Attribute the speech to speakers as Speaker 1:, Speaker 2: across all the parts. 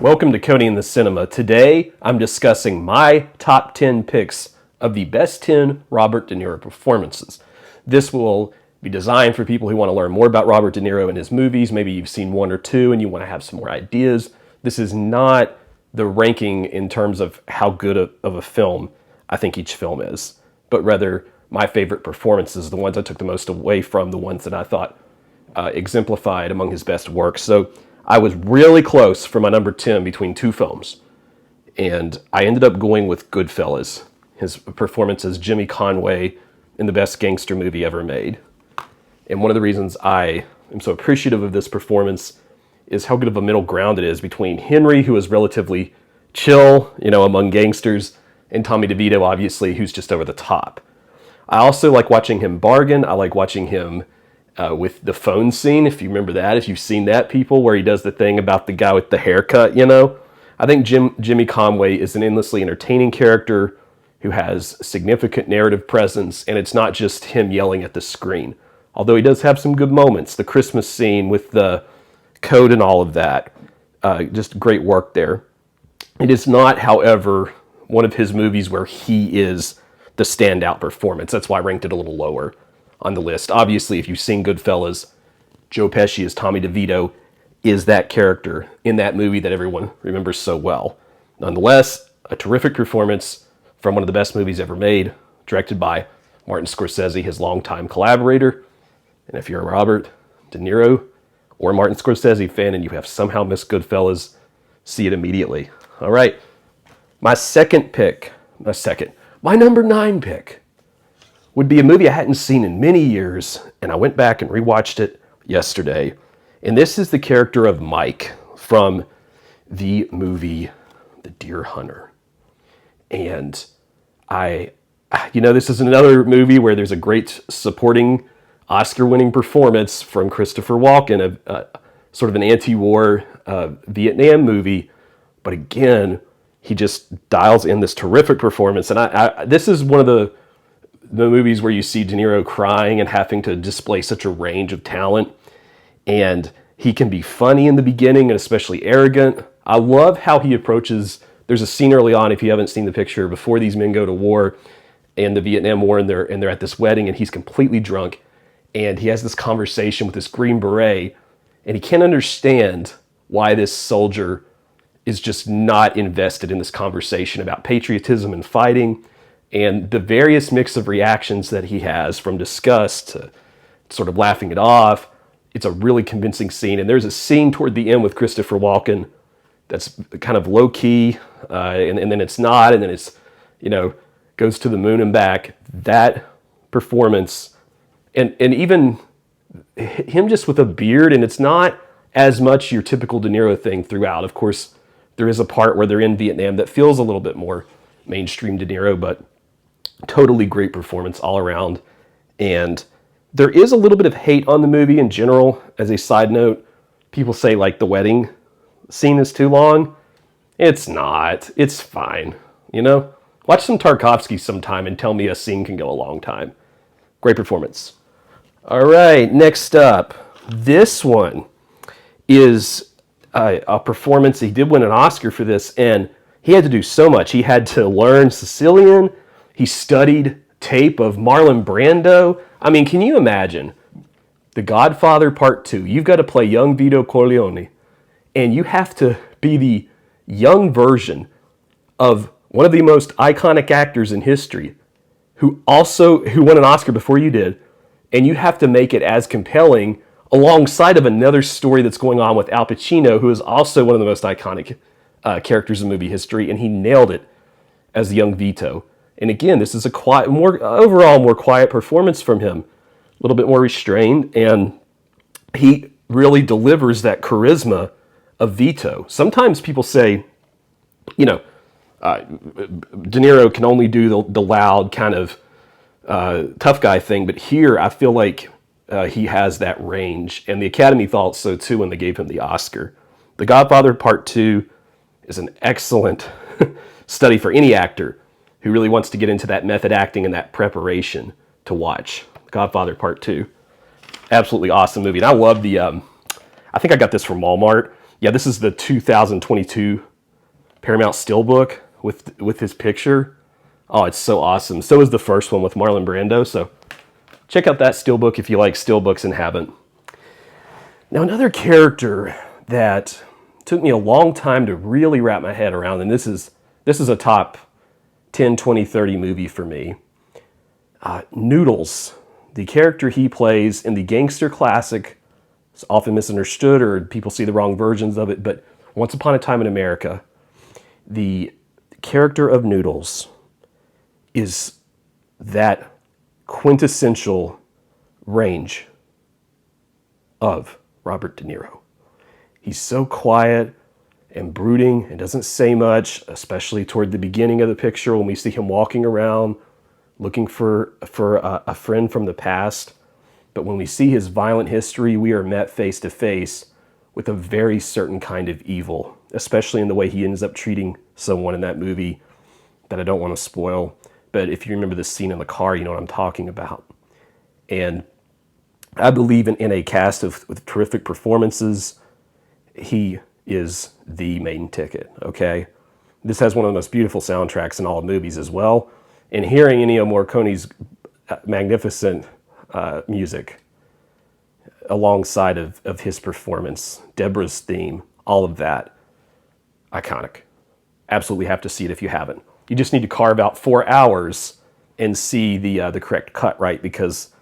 Speaker 1: Welcome to Cody in the Cinema. Today, I'm discussing my top 10 picks of the best 10 Robert De Niro performances. This will be designed for people who want to learn more about Robert De Niro and his movies. Maybe you've seen one or two and you want to have some more ideas. This is not the ranking in terms of how good of a film I think each film is, but rather my favorite performances, the ones I took the most away from, the ones that I thought exemplified among his best works. So I was really close for my number 10 between two films, and I ended up going with Goodfellas, his performance as Jimmy Conway in the best gangster movie ever made. And one of the reasons I am so appreciative of this performance is how good of a middle ground it is between Henry, who is relatively chill, among gangsters, and Tommy DeVito, obviously, who's just over the top. I also like watching him bargain. I like watching him with the phone scene, if you remember that, if you've seen that, people, where he does the thing about the guy with the haircut, I think Jimmy Conway is an endlessly entertaining character who has significant narrative presence, and it's not just him yelling at the screen. Although he does have some good moments, the Christmas scene with the code and all of that, just great work there. It is not, however, one of his movies where he is the standout performance. That's why I ranked it a little lower on the list. Obviously, if you've seen Goodfellas, Joe Pesci as Tommy DeVito is that character in that movie that everyone remembers so well. Nonetheless, a terrific performance from one of the best movies ever made, directed by Martin Scorsese, his longtime collaborator. And if you're a Robert De Niro or Martin Scorsese fan and you have somehow missed Goodfellas, see it immediately. All right, my number 9 pick would be a movie I hadn't seen in many years, and I went back and rewatched it yesterday. And this is the character of Mike from the movie The Deer Hunter. And this is another movie where there's a great supporting Oscar-winning performance from Christopher Walken, sort of an anti-war Vietnam movie. But again, he just dials in this terrific performance. And this is one of the movies where you see De Niro crying and having to display such a range of talent. And he can be funny in the beginning and especially arrogant. I love how he approaches, there's a scene early on, if you haven't seen the picture, before these men go to war and the Vietnam War, and they're at this wedding and he's completely drunk. And he has this conversation with this Green Beret, and he can't understand why this soldier is just not invested in this conversation about patriotism and fighting. And the various mix of reactions that he has, from disgust to sort of laughing it off, it's a really convincing scene. And there's a scene toward the end with Christopher Walken that's kind of low-key, and then it's not, and then it's, goes to the moon and back. That performance, and even him just with a beard, and it's not as much your typical De Niro thing throughout. Of course, there is a part where they're in Vietnam that feels a little bit more mainstream De Niro, but totally great performance all around. And there is a little bit of hate on the movie in general. As a side note, people say like the wedding scene is too long. It's not. It's fine. Watch some Tarkovsky sometime and tell me a scene can go a long time. Great performance. All right, next up. This one is a performance. He did win an Oscar for this, and he had to do so much. He had to learn Sicilian. He studied tape of Marlon Brando. I mean, can you imagine? The Godfather Part 2. You've got to play young Vito Corleone, and you have to be the young version of one of the most iconic actors in history who won an Oscar before you did, and you have to make it as compelling alongside of another story that's going on with Al Pacino, who is also one of the most iconic characters in movie history, and he nailed it as the young Vito. And again, this is a more quiet performance from him, a little bit more restrained, and he really delivers that charisma of Vito. Sometimes people say, De Niro can only do the loud kind of tough guy thing, but here I feel like he has that range, and the Academy thought so too when they gave him the Oscar. The Godfather Part 2 is an excellent study for any actor who really wants to get into that method acting and that preparation to watch. Godfather Part 2. Absolutely awesome movie. And I love I think I got this from Walmart. Yeah, this is the 2022 Paramount Steelbook with his picture. Oh, it's so awesome. So is the first one with Marlon Brando. So check out that Steelbook if you like Steelbooks and haven't. Now, another character that took me a long time to really wrap my head around, and this is a top 10, 20, 30 movie for me. Noodles, the character he plays in the gangster classic, is often misunderstood or people see the wrong versions of it, but Once Upon a Time in America, the character of Noodles is that quintessential range of Robert De Niro. He's so quiet and brooding and doesn't say much, especially toward the beginning of the picture when we see him walking around looking for a friend from the past. But when we see his violent history, we are met face to face with a very certain kind of evil, especially in the way he ends up treating someone in that movie that I don't want to spoil. But if you remember the scene in the car, you know what I'm talking about. And I believe in a cast with terrific performances, he is the main ticket, okay? This has one of the most beautiful soundtracks in all movies as well. And hearing Ennio Morricone's magnificent music alongside of his performance, Deborah's theme, all of that, iconic. Absolutely have to see it if you haven't. You just need to carve out 4 hours and see the correct cut, right? Because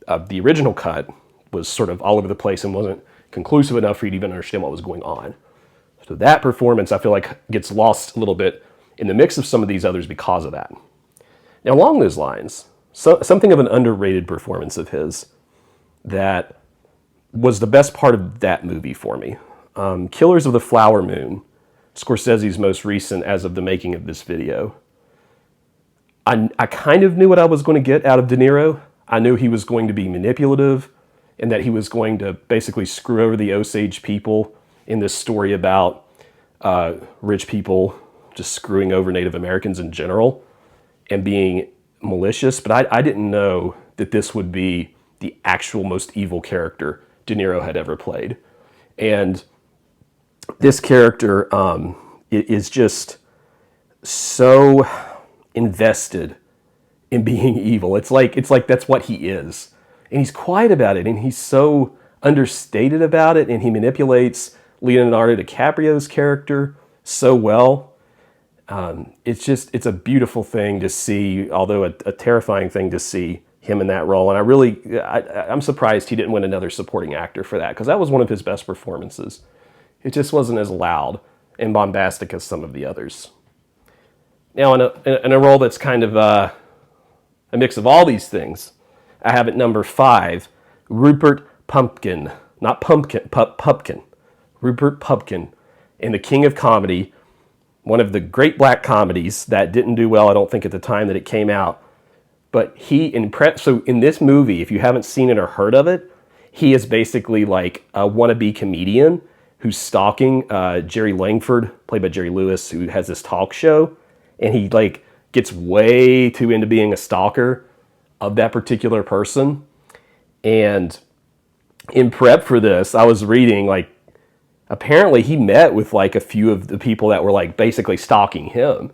Speaker 1: the original cut was sort of all over the place and wasn't conclusive enough for you to even understand what was going on. So that performance, I feel like, gets lost a little bit in the mix of some of these others because of that. Now, along those lines, something of an underrated performance of his that was the best part of that movie for me. Killers of the Flower Moon, Scorsese's most recent as of the making of this video. I kind of knew what I was going to get out of De Niro. I knew he was going to be manipulative and that he was going to basically screw over the Osage people in this story about rich people just screwing over Native Americans in general and being malicious. But I didn't know that this would be the actual most evil character De Niro had ever played. And this character is just so invested in being evil. It's like that's what he is. And he's quiet about it, and he's so understated about it, and he manipulates Leonardo DiCaprio's character so well. It's a beautiful thing to see, although a terrifying thing to see him in that role. And I'm surprised he didn't win another supporting actor for that, because that was one of his best performances. It just wasn't as loud and bombastic as some of the others. Now, in a role that's kind of a mix of all these things, I have at number 5, Rupert Pupkin. Not Pumpkin, Pupkin. Rupert Pupkin in The King of Comedy, one of the great black comedies that didn't do well, I don't think, at the time that it came out. But so in this movie, if you haven't seen it or heard of it, he is basically like a wannabe comedian who's stalking Jerry Langford, played by Jerry Lewis, who has this talk show. And he like gets way too into being a stalker of that particular person. And in prep for this, I was reading, like, apparently he met with like a few of the people that were like basically stalking him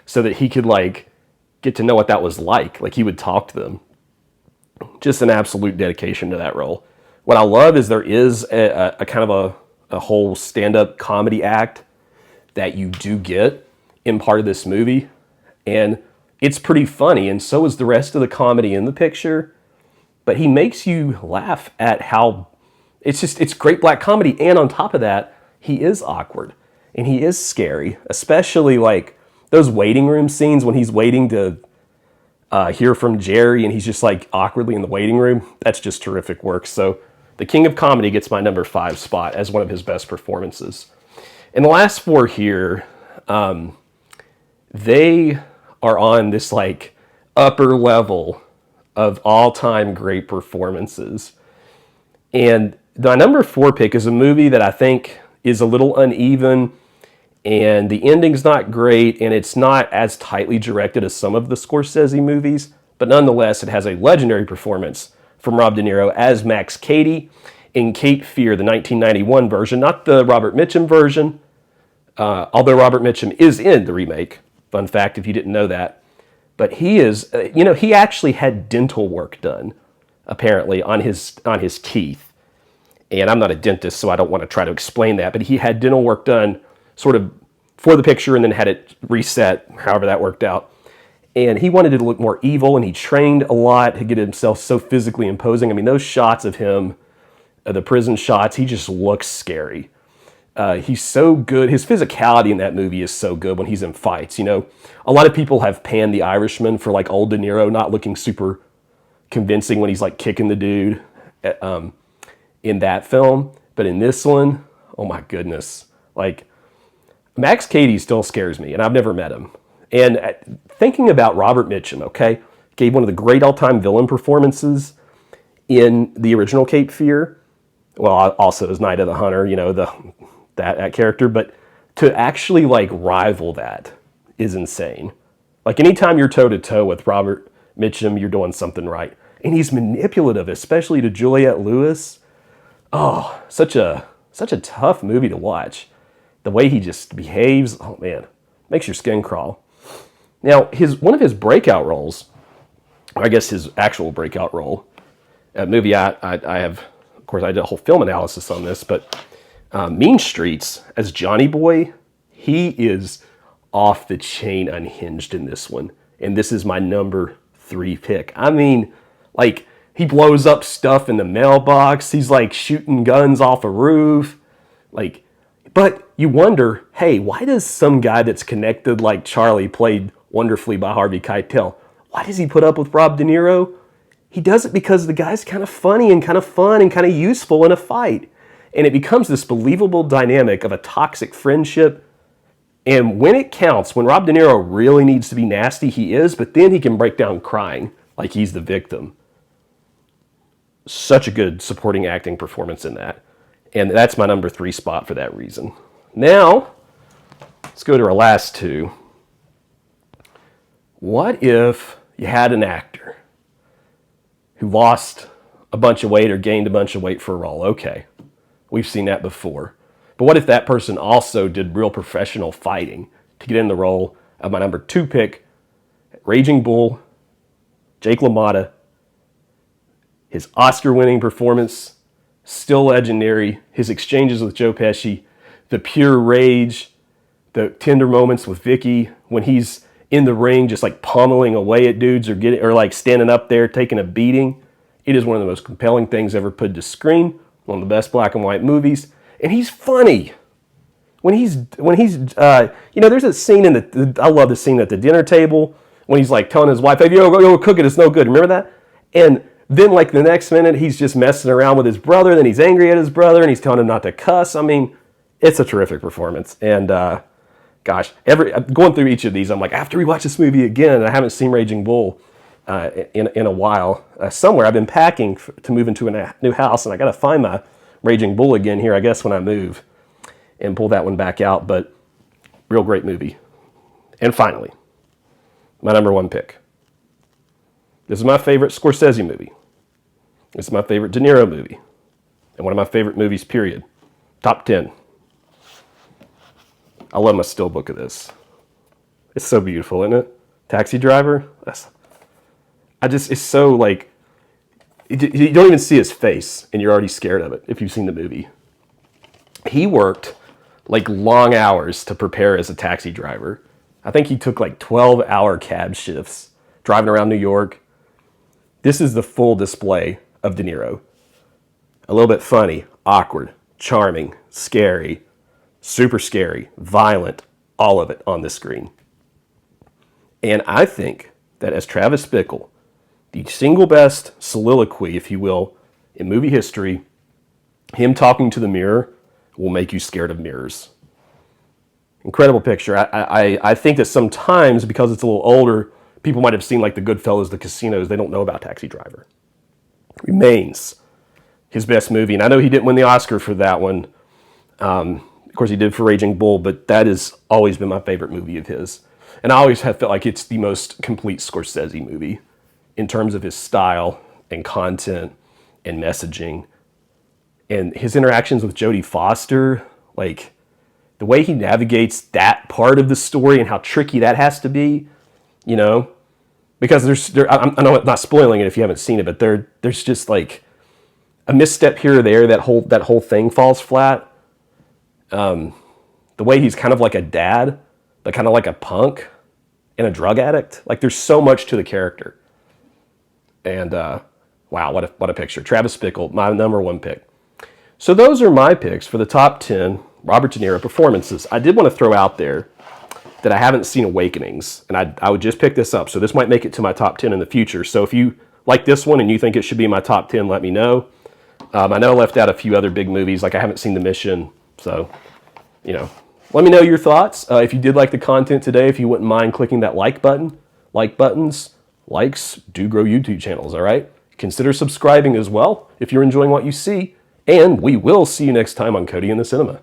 Speaker 1: so that he could like get to know what that was like. Like, he would talk to them. Just an absolute dedication to that role. What I love is there is a kind of a whole stand-up comedy act that you do get in part of this movie. And it's pretty funny, and so is the rest of the comedy in the picture. But he makes you laugh at how it's great black comedy. And on top of that, he is awkward and he is scary, especially like those waiting room scenes when he's waiting to hear from Jerry and he's just like awkwardly in the waiting room. That's just terrific work. So The King of Comedy gets my number 5 spot as one of his best performances. And the last 4 here, they are on this like upper level of all-time great performances. And my number 4 pick is a movie that I think is a little uneven, and the ending's not great, and it's not as tightly directed as some of the Scorsese movies, but nonetheless, it has a legendary performance from Rob De Niro as Max Cady. in Cape Fear, the 1991 version, not the Robert Mitchum version, although Robert Mitchum is in the remake. Fun fact if you didn't know that. But he is, he actually had dental work done, apparently, on his teeth. And I'm not a dentist, so I don't want to try to explain that. But he had dental work done sort of for the picture and then had it reset, however that worked out. And he wanted it to look more evil, and he trained a lot to get himself so physically imposing. I mean, those shots of him, the prison shots, he just looks scary. He's so good. His physicality in that movie is so good when he's in fights. A lot of people have panned The Irishman for like old De Niro not looking super convincing when he's like kicking the dude in that film. But in this one, oh my goodness. Like, Max Cady still scares me, and I've never met him. And thinking about Robert Mitchum, okay, gave one of the great all-time villain performances in the original Cape Fear. Well, also as Night of the Hunter, that character. But to actually like rival that is insane. Like anytime you're toe-to-toe with Robert Mitchum, you're doing something right. And he's manipulative, especially to Juliette Lewis. Oh, such a tough movie to watch. The way he just behaves, oh man, makes your skin crawl. Now, one of his breakout roles, I guess his actual breakout role, a movie I have, of course, I did a whole film analysis on this, but Mean Streets as Johnny Boy, he is off the chain unhinged in this one. And this is my number 3 pick. I mean, like, he blows up stuff in the mailbox. He's like shooting guns off a roof. Like, but you wonder, hey, why does some guy that's connected like Charlie, played wonderfully by Harvey Keitel, why does he put up with Rob De Niro? He does it because the guy's kind of funny and kind of fun and kind of useful in a fight. And it becomes this believable dynamic of a toxic friendship. And when it counts, when Rob De Niro really needs to be nasty, he is, but then he can break down crying like he's the victim. Such a good supporting acting performance in that. And that's my number 3 spot for that reason. Now, let's go to our last 2. What if you had an actor who lost a bunch of weight or gained a bunch of weight for a role? Okay, we've seen that before. But what if that person also did real professional fighting to get in the role of my number 2 pick, Raging Bull, Jake LaMotta? His Oscar-winning performance, still legendary. His exchanges with Joe Pesci, the pure rage, the tender moments with Vicky when he's in the ring just like pummeling away at dudes or like standing up there taking a beating. It is one of the most compelling things ever put to screen. One of the best black and white movies. And he's funny. There's a scene I love the scene at the dinner table when he's like telling his wife, hey, go cook it, it's no good. Remember that? And then like the next minute, he's just messing around with his brother. Then he's angry at his brother and he's telling him not to cuss. I mean, it's a terrific performance. And gosh, going through each of these, I'm like, I have to rewatch this movie again. And I haven't seen Raging Bull in a while. Somewhere I've been packing to move into a new house, and I got to find my Raging Bull again here, I guess, when I move and pull that one back out. But real great movie. And finally, my number 1 pick. This is my favorite Scorsese movie. This is my favorite De Niro movie. And one of my favorite movies, period. Top 10. I love my still book of this. It's so beautiful, isn't it? Taxi Driver. It's so like, you don't even see his face and you're already scared of it if you've seen the movie. He worked like long hours to prepare as a taxi driver. I think he took like 12-hour cab shifts driving around New York. This is the full display of De Niro. A little bit funny, awkward, charming, scary, super scary, violent, all of it on the screen. And I think that as Travis Bickle, the single best soliloquy, if you will, in movie history, him talking to the mirror will make you scared of mirrors. Incredible picture. I think that sometimes, because it's a little older, people might have seen like the Goodfellas, the Casinos. They don't know about Taxi Driver. Remains his best movie. And I know he didn't win the Oscar for that one. Of course, he did for Raging Bull, but that has always been my favorite movie of his. And I always have felt like it's the most complete Scorsese movie in terms of his style and content and messaging. and his interactions with Jodie Foster, like the way he navigates that part of the story and how tricky that has to be, you know, because I know I'm not spoiling it if you haven't seen it, but there's just like a misstep here or there, that whole thing falls flat. The way he's kind of like a dad, but kind of like a punk and a drug addict. Like there's so much to the character. And wow, what a picture. Travis Bickle, my number one pick. So those are my picks for the top 10 Robert De Niro performances. I did want to throw out there that I haven't seen Awakenings, and I would just pick this up. So this might make it to my top 10 in the future. So if you like this one and you think it should be my top 10, let me know. I know I left out a few other big movies, like I haven't seen The Mission. So, you know, let me know your thoughts. If you did like the content today, if you wouldn't mind clicking that like button. Like buttons, likes do grow YouTube channels, all right? Consider subscribing as well if you're enjoying what you see. And we will see you next time on Cody in the Cinema.